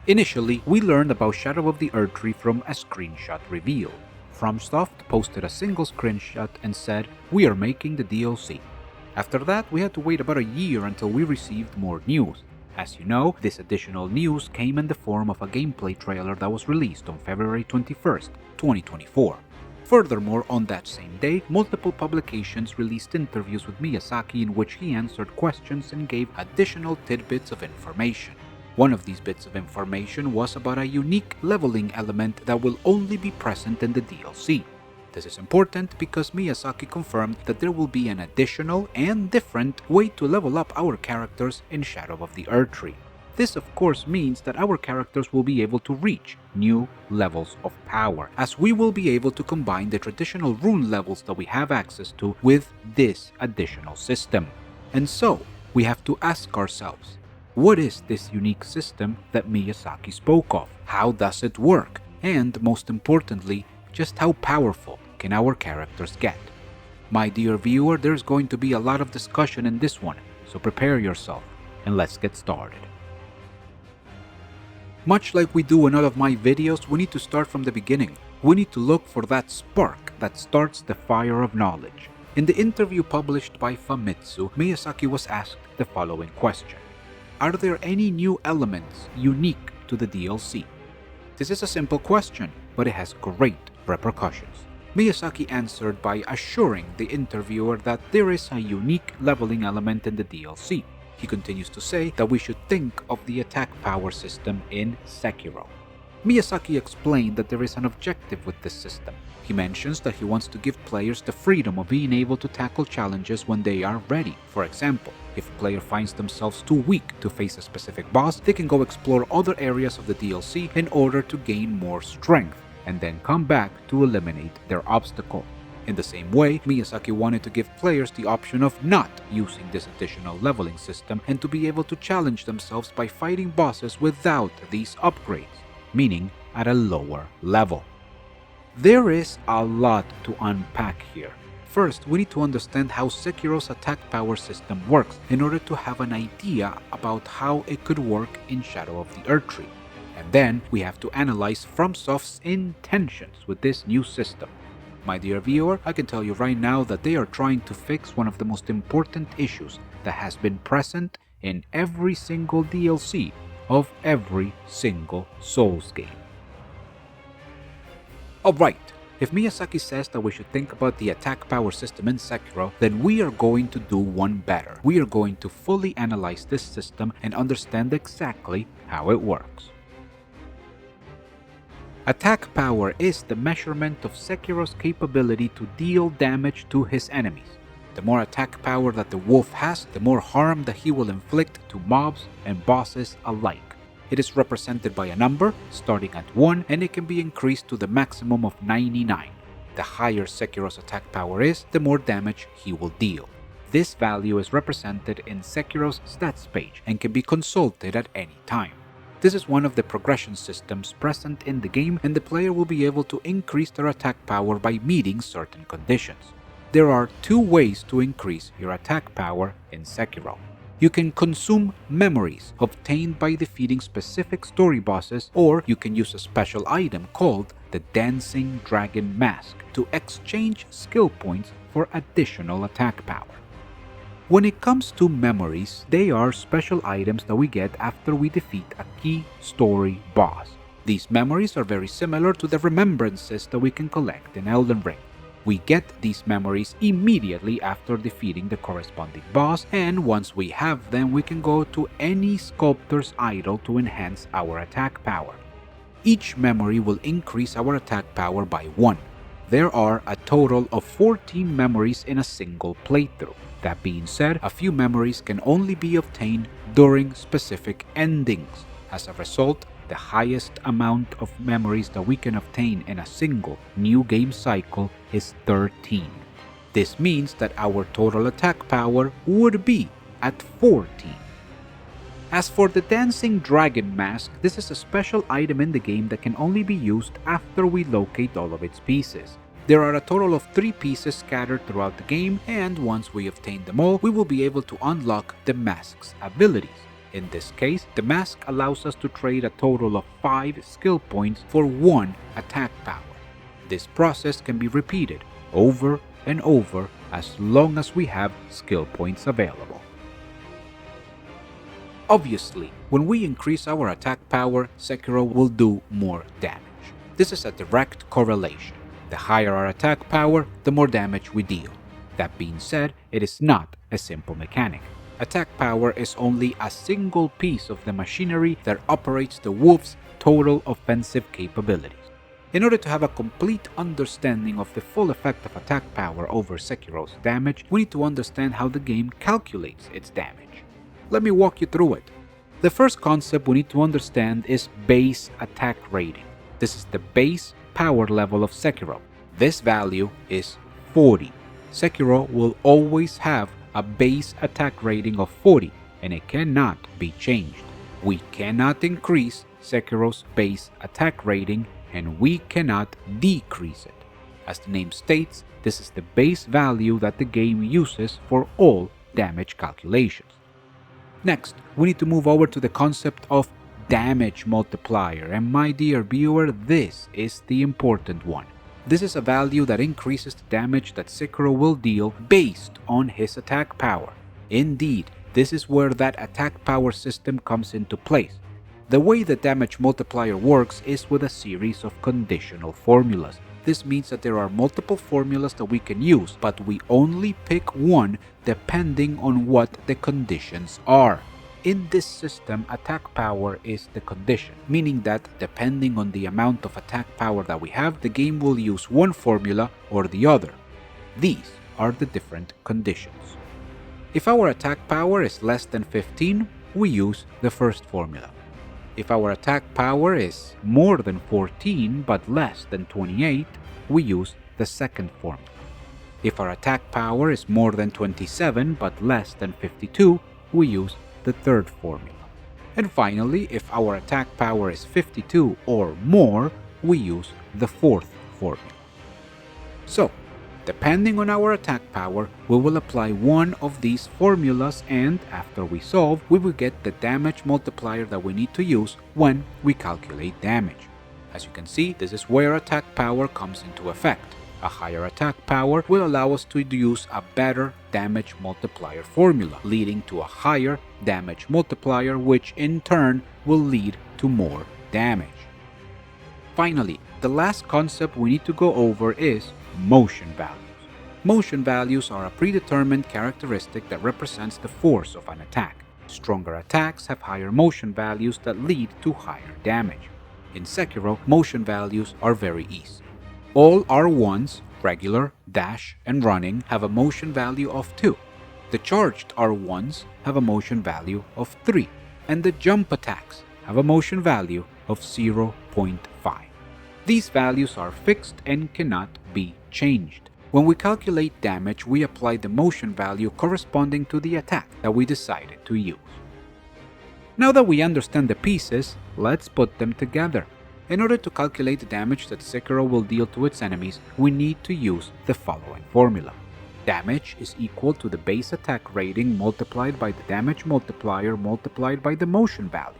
Initially, we learned about Shadow of the Erdtree from a screenshot reveal. FromSoft posted a single screenshot and said, "We are making the DLC." After that, we had to wait about a year until we received more news. As you know, this additional news came in the form of a gameplay trailer that was released on February 21st, 2024. Furthermore, on that same day, multiple publications released interviews with Miyazaki in which he answered questions and gave additional tidbits of information. One of these bits of information was about a unique leveling element that will only be present in the DLC. This is important because Miyazaki confirmed that there will be an additional and different way to level up our characters in Shadow of the Erdtree. This of course means that our characters will be able to reach new levels of power, as we will be able to combine the traditional rune levels that we have access to with this additional system. And so, we have to ask ourselves, what is this unique system that Miyazaki spoke of? How does it work? And most importantly, just how powerful can our characters get? My dear viewer, there's going to be a lot of discussion in this one, so prepare yourself and let's get started. Much like we do in all of my videos, we need to start from the beginning. We need to look for that spark that starts the fire of knowledge. In the interview published by Famitsu, Miyazaki was asked the following question: are there any new elements unique to the DLC? This is a simple question, but it has great repercussions. Miyazaki answered by assuring the interviewer that there is a unique leveling element in the DLC. He continues to say that we should think of the attack power system in Sekiro. Miyazaki explained that there is an objective with this system. He mentions that he wants to give players the freedom of being able to tackle challenges when they are ready. For example, if a player finds themselves too weak to face a specific boss, they can go explore other areas of the DLC in order to gain more strength, and then come back to eliminate their obstacle. In the same way, Miyazaki wanted to give players the option of not using this additional leveling system and to be able to challenge themselves by fighting bosses without these upgrades, meaning at a lower level. There is a lot to unpack here. First, we need to understand how Sekiro's attack power system works in order to have an idea about how it could work in Shadow of the Erdtree. And then we have to analyze FromSoft's intentions with this new system. My dear viewer, I can tell you right now that they are trying to fix one of the most important issues that has been present in every single DLC of every single Souls game. Alright, if Miyazaki says that we should think about the attack power system in Sekiro, then we are going to do one better. We are going to fully analyze this system and understand exactly how it works. Attack power is the measurement of Sekiro's capability to deal damage to his enemies. The more attack power that the wolf has, the more harm that he will inflict to mobs and bosses alike. It is represented by a number starting at 1, and it can be increased to the maximum of 99. The higher Sekiro's attack power is, the more damage he will deal. This value is represented in Sekiro's stats page and can be consulted at any time. This is one of the progression systems present in the game, and the player will be able to increase their attack power by meeting certain conditions. There are two ways to increase your attack power in Sekiro. You can consume memories obtained by defeating specific story bosses, or you can use a special item called the Dancing Dragon Mask to exchange skill points for additional attack power. When it comes to memories, they are special items that we get after we defeat a key story boss. These memories are very similar to the remembrances that we can collect in Elden Ring. We get these memories immediately after defeating the corresponding boss, and once we have them, we can go to any sculptor's idol to enhance our attack power. Each memory will increase our attack power by 1. There are a total of 14 memories in a single playthrough. That being said, a few memories can only be obtained during specific endings. As a result, the highest amount of memories that we can obtain in a single new game cycle is 13. This means that our total attack power would be at 14. As for the Dancing Dragon Mask, this is a special item in the game that can only be used after we locate all of its pieces. There are a total of 3 pieces scattered throughout the game, and once we obtain them all, we will be able to unlock the mask's abilities. In this case, the mask allows us to trade a total of 5 skill points for 1 attack power. This process can be repeated over and over as long as we have skill points available. Obviously, when we increase our attack power, Sekiro will do more damage. This is a direct correlation. The higher our attack power, the more damage we deal. That being said, it is not a simple mechanic. Attack power is only a single piece of the machinery that operates the wolf's total offensive capabilities. In order to have a complete understanding of the full effect of attack power over Sekiro's damage, we need to understand how the game calculates its damage. Let me walk you through it. The first concept we need to understand is base attack rating. This is the base power level of Sekiro. This value is 40. Sekiro will always have a base attack rating of 40, and it cannot be changed. We cannot increase Sekiro's base attack rating, and we cannot decrease it. As the name states, this is the base value that the game uses for all damage calculations. Next, we need to move over to the concept of damage multiplier, and my dear viewer, this is the important one. This is a value that increases the damage that Sekiro will deal based on his attack power. Indeed, this is where that attack power system comes into place. The way the damage multiplier works is with a series of conditional formulas. This means that there are multiple formulas that we can use, but we only pick one depending on what the conditions are. In this system, attack power is the condition, meaning that depending on the amount of attack power that we have, the game will use one formula or the other. These are the different conditions. If our attack power is less than 15, we use the first formula. If our attack power is more than 14 but less than 28, we use the second formula. If our attack power is more than 27 but less than 52, we use the third formula. And finally, if our attack power is 52 or more, we use the fourth formula. So, depending on our attack power, we will apply one of these formulas, and after we solve, we will get the damage multiplier that we need to use when we calculate damage. As you can see, this is where attack power comes into effect. A higher attack power will allow us to use a better damage multiplier formula, leading to a higher damage multiplier, which in turn will lead to more damage. Finally, the last concept we need to go over is motion values. Motion values are a predetermined characteristic that represents the force of an attack. Stronger attacks have higher motion values that lead to higher damage. In Sekiro, motion values are very easy. All R1s, regular, dash, and running, have a motion value of 2. The charged R1s have a motion value of 3, and the jump attacks have a motion value of 0.5. These values are fixed and cannot be changed. When we calculate damage, we apply the motion value corresponding to the attack that we decided to use. Now that we understand the pieces, let's put them together. In order to calculate the damage that Sekiro will deal to its enemies, we need to use the following formula. Damage is equal to the base attack rating multiplied by the damage multiplier multiplied by the motion value.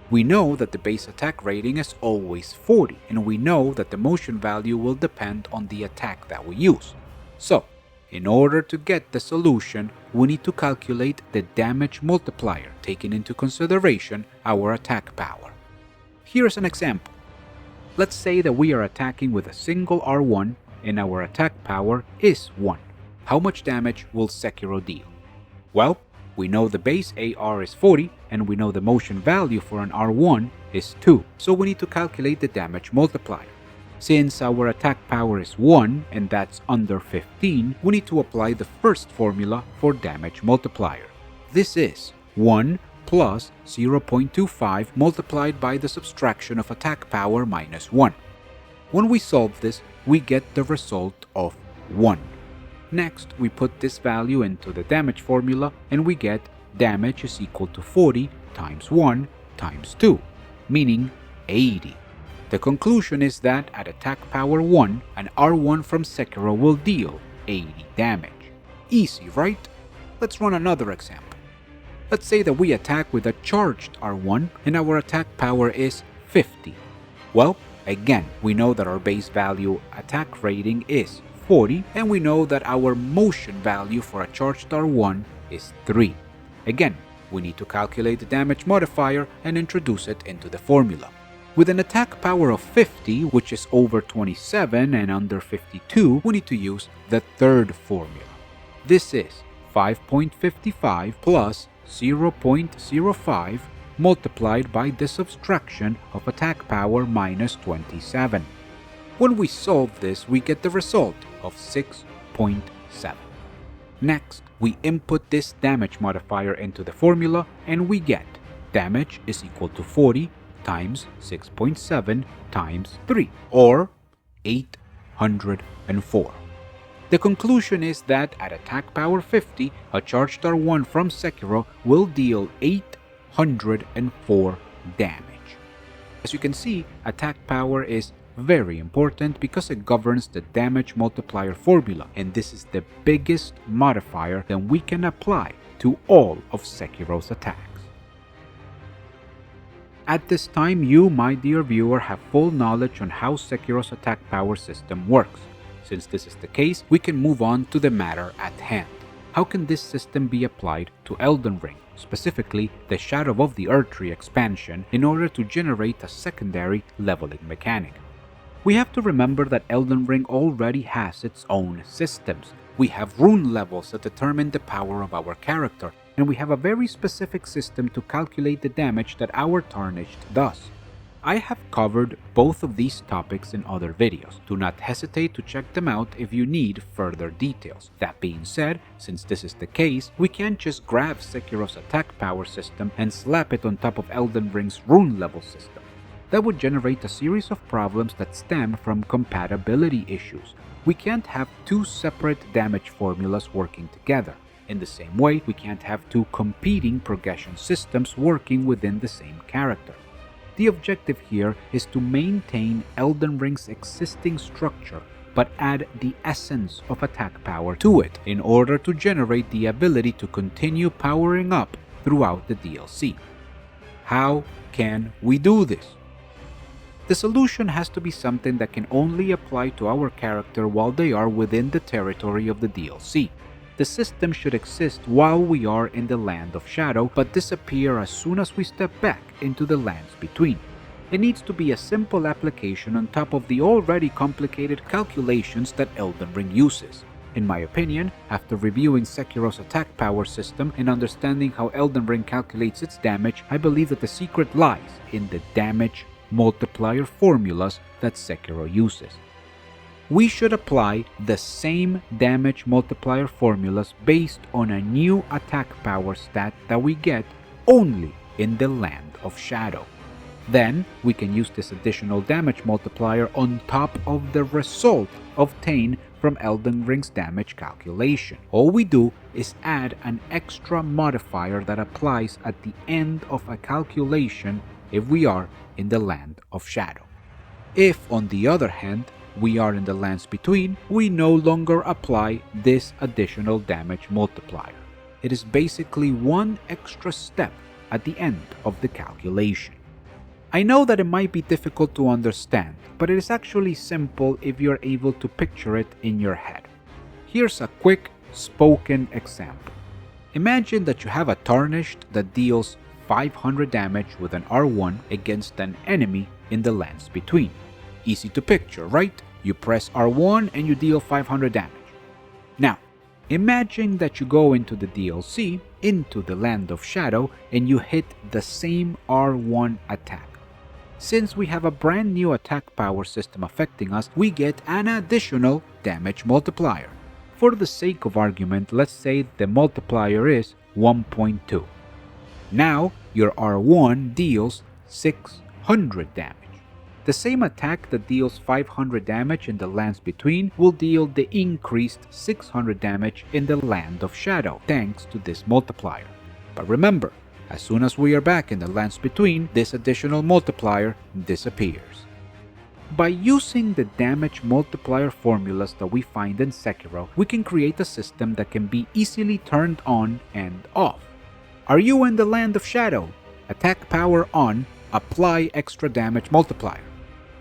We know that the base attack rating is always 40, and we know that the motion value will depend on the attack that we use. So, in order to get the solution, we need to calculate the damage multiplier, taking into consideration our attack power. Here's an example. Let's say that we are attacking with a single R1 and our attack power is 1. How much damage will Sekiro deal? Well, we know the base AR is 40 and we know the motion value for an R1 is 2, so we need to calculate the damage multiplier. Since our attack power is 1 and that's under 15, we need to apply the first formula for damage multiplier. This is 1 plus 0.25 multiplied by the subtraction of attack power minus 1. When we solve this, we get the result of 1. Next, we put this value into the damage formula and we get damage is equal to 40 times 1 times 2, meaning 80. The conclusion is that at attack power 1, an R1 from Sekiro will deal 80 damage. Easy, right? Let's run another example. Let's say that we attack with a charged R1 and our attack power is 50. Well, again, we know that our base value attack rating is 40, and we know that our motion value for a charged R1 is 3. Again, we need to calculate the damage modifier and introduce it into the formula. With an attack power of 50, which is over 27 and under 52, we need to use the third formula. This is 5.55 plus 0.05 multiplied by the subtraction of attack power minus 27. When we solve this, we get the result of 6.7. Next, we input this damage modifier into the formula and we get damage is equal to 40 times 6.7 times 3, or 804. The conclusion is that at attack power 50, a charged R1 from Sekiro will deal 804 damage. As you can see, attack power is very important because it governs the damage multiplier formula, and this is the biggest modifier that we can apply to all of Sekiro's attacks. At this time, you, my dear viewer, have full knowledge on how Sekiro's attack power system works. Since this is the case, we can move on to the matter at hand. How can this system be applied to Elden Ring, specifically the Shadow of the Erdtree expansion, in order to generate a secondary leveling mechanic? We have to remember that Elden Ring already has its own systems. We have rune levels that determine the power of our character, and we have a very specific system to calculate the damage that our Tarnished does. I have covered both of these topics in other videos. Do not hesitate to check them out if you need further details. That being said, since this is the case, we can't just grab Sekiro's attack power system and slap it on top of Elden Ring's rune level system. That would generate a series of problems that stem from compatibility issues. We can't have two separate damage formulas working together. In the same way, we can't have two competing progression systems working within the same character. The objective here is to maintain Elden Ring's existing structure, but add the essence of attack power to it in order to generate the ability to continue powering up throughout the DLC. How can we do this? The solution has to be something that can only apply to our character while they are within the territory of the DLC. The system should exist while we are in the Land of Shadow, but disappear as soon as we step back into the lands between. It needs to be a simple application on top of the already complicated calculations that Elden Ring uses. In my opinion, after reviewing Sekiro's attack power system and understanding how Elden Ring calculates its damage, I believe that the secret lies in the damage multiplier formulas that Sekiro uses. We should apply the same damage multiplier formulas based on a new attack power stat that we get only in the Land of Shadow. Then, we can use this additional damage multiplier on top of the result obtained from Elden Ring's damage calculation. All we do is add an extra modifier that applies at the end of a calculation if we are in the Land of Shadow. If, on the other hand, we are in the lands between, we no longer apply this additional damage multiplier. It is basically one extra step at the end of the calculation. I know that it might be difficult to understand, but it is actually simple if you're able to picture it in your head. Here's a quick spoken example. Imagine that you have a Tarnished that deals 500 damage with an R1 against an enemy in the lands between. Easy to picture, right? You press R1 and you deal 500 damage. Now, imagine that you go into the DLC, into the Land of Shadow, and you hit the same R1 attack. Since we have a brand new attack power system affecting us, we get an additional damage multiplier. For the sake of argument, let's say the multiplier is 1.2. Now, your R1 deals 600 damage. The same attack that deals 500 damage in the lands between will deal the increased 600 damage in the Land of Shadow, thanks to this multiplier. But remember, as soon as we are back in the lands between, this additional multiplier disappears. By using the damage multiplier formulas that we find in Sekiro, we can create a system that can be easily turned on and off. Are you in the Land of Shadow? Attack power on, apply extra damage multiplier.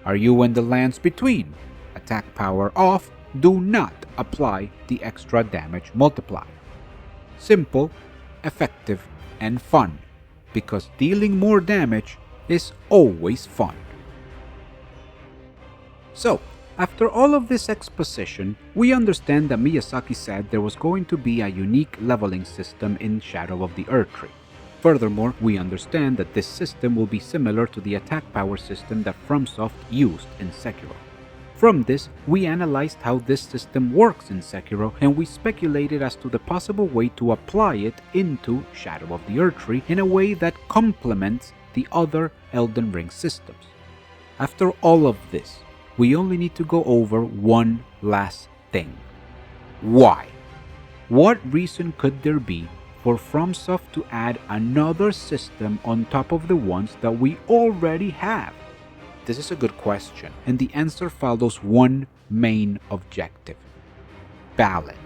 Are you in the lands between? Attack power off, do not apply the extra damage multiplier. Simple, effective, and fun, because dealing more damage is always fun. So, after all of this exposition, we understand that Miyazaki said there was going to be a unique leveling system in Shadow of the Erdtree. Furthermore, we understand that this system will be similar to the attack power system that FromSoft used in Sekiro. From this, we analyzed how this system works in Sekiro, and we speculated as to the possible way to apply it into Shadow of the Erdtree in a way that complements the other Elden Ring systems. After all of this, we only need to go over one last thing. Why? What reason could there be for FromSoft to add another system on top of the ones that we already have? This is a good question, and the answer follows one main objective: balance.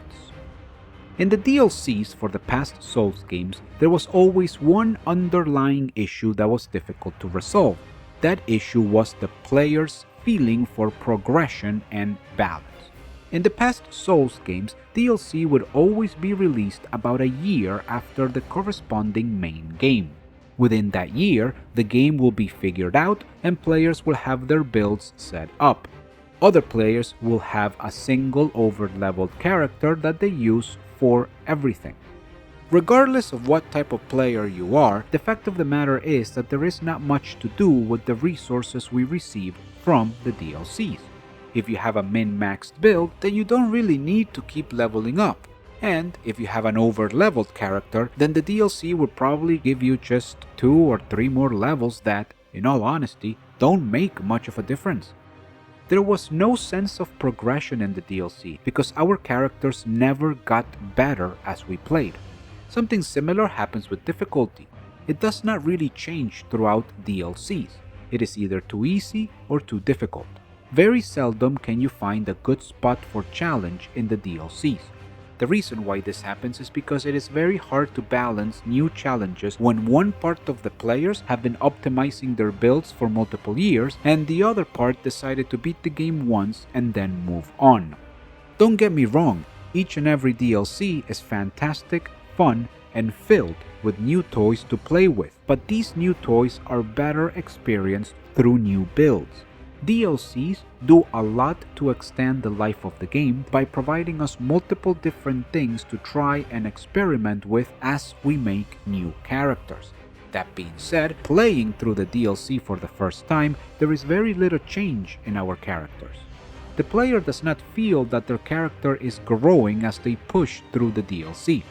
In the DLCs for the past Souls games, there was always one underlying issue that was difficult to resolve. That issue was the player's feeling for progression and balance. In the past Souls games, DLC would always be released about a year after the corresponding main game. Within that year, the game will be figured out and players will have their builds set up. Other players will have a single over-leveled character that they use for everything. Regardless of what type of player you are, the fact of the matter is that there is not much to do with the resources we receive from the DLCs. If you have a min-maxed build, then you don't really need to keep leveling up. And if you have an over-leveled character, then the DLC would probably give you just 2 or 3 more levels that, in all honesty, don't make much of a difference. There was no sense of progression in the DLC because our characters never got better as we played. Something similar happens with difficulty. It does not really change throughout DLCs. It is either too easy or too difficult. Very seldom can you find a good spot for challenge in the DLCs. The reason why this happens is because it is very hard to balance new challenges when one part of the players have been optimizing their builds for multiple years and the other part decided to beat the game once and then move on. Don't get me wrong, each and every DLC is fantastic, fun, and filled with new toys to play with, but these new toys are better experienced through new builds. DLCs do a lot to extend the life of the game by providing us multiple different things to try and experiment with as we make new characters. That being said, playing through the DLC for the first time, there is very little change in our characters. The player does not feel that their character is growing as they push through the DLC.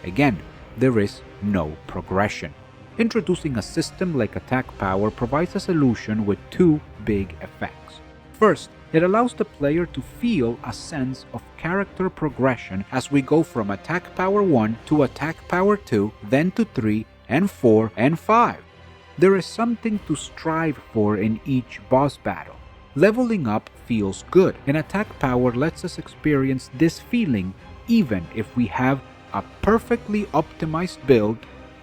Again, there is no progression. Introducing a system like attack power provides a solution with two big effects. First, it allows the player to feel a sense of character progression as we go from attack power 1 to attack power 2, then to 3 and 4 and 5. There is something to strive for in each boss battle. Leveling up feels good, and attack power lets us experience this feeling even if we have a perfectly optimized build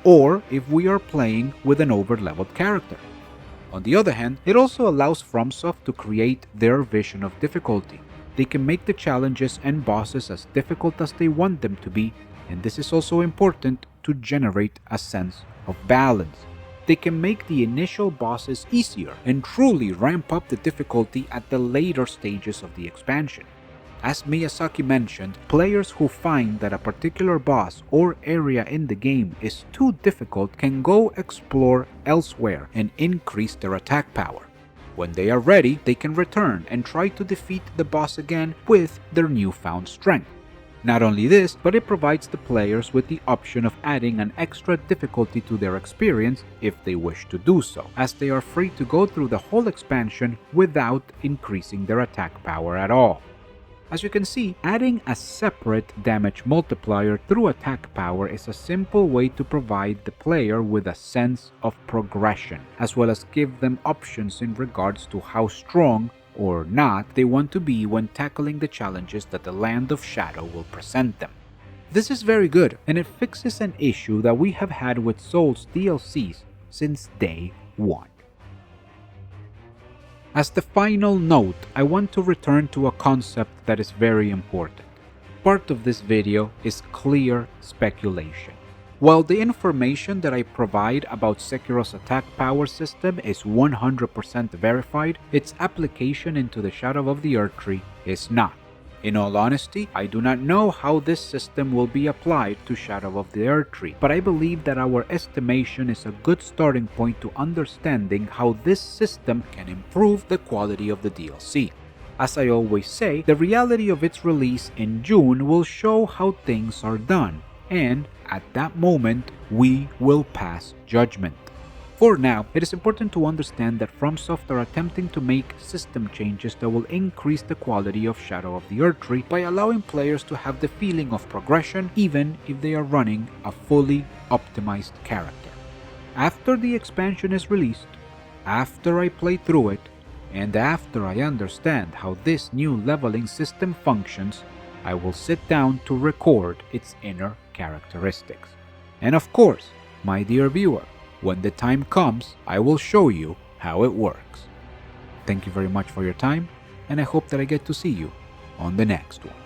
or if we are playing with an over-leveled character. On the other hand, it also allows FromSoft to create their vision of difficulty. They can make the challenges and bosses as difficult as they want them to be, and this is also important to generate a sense of balance. They can make the initial bosses easier and truly ramp up the difficulty at the later stages of the expansion. As Miyazaki mentioned, players who find that a particular boss or area in the game is too difficult can go explore elsewhere and increase their attack power. When they are ready, they can return and try to defeat the boss again with their newfound strength. Not only this, but it provides the players with the option of adding an extra difficulty to their experience if they wish to do so, as they are free to go through the whole expansion without increasing their attack power at all. As you can see, adding a separate damage multiplier through attack power is a simple way to provide the player with a sense of progression, as well as give them options in regards to how strong or not they want to be when tackling the challenges that the Land of Shadow will present them. This is very good, and it fixes an issue that we have had with Souls DLCs since day one. As the final note, I want to return to a concept that is very important. Part of this video is clear speculation. While the information that I provide about Sekiro's attack power system is 100% verified, its application into the Shadow of the Erdtree is not. In all honesty, I do not know how this system will be applied to Shadow of the Erdtree, but I believe that our estimation is a good starting point to understanding how this system can improve the quality of the DLC. As I always say, the reality of its release in June will show how things are done, and at that moment, we will pass judgment. For now, it is important to understand that FromSoft are attempting to make system changes that will increase the quality of Shadow of the Erdtree by allowing players to have the feeling of progression even if they are running a fully optimized character. After the expansion is released, after I play through it, and after I understand how this new leveling system functions, I will sit down to record its inner characteristics. And of course, my dear viewer, when the time comes, I will show you how it works. Thank you very much for your time, and I hope that I get to see you on the next one.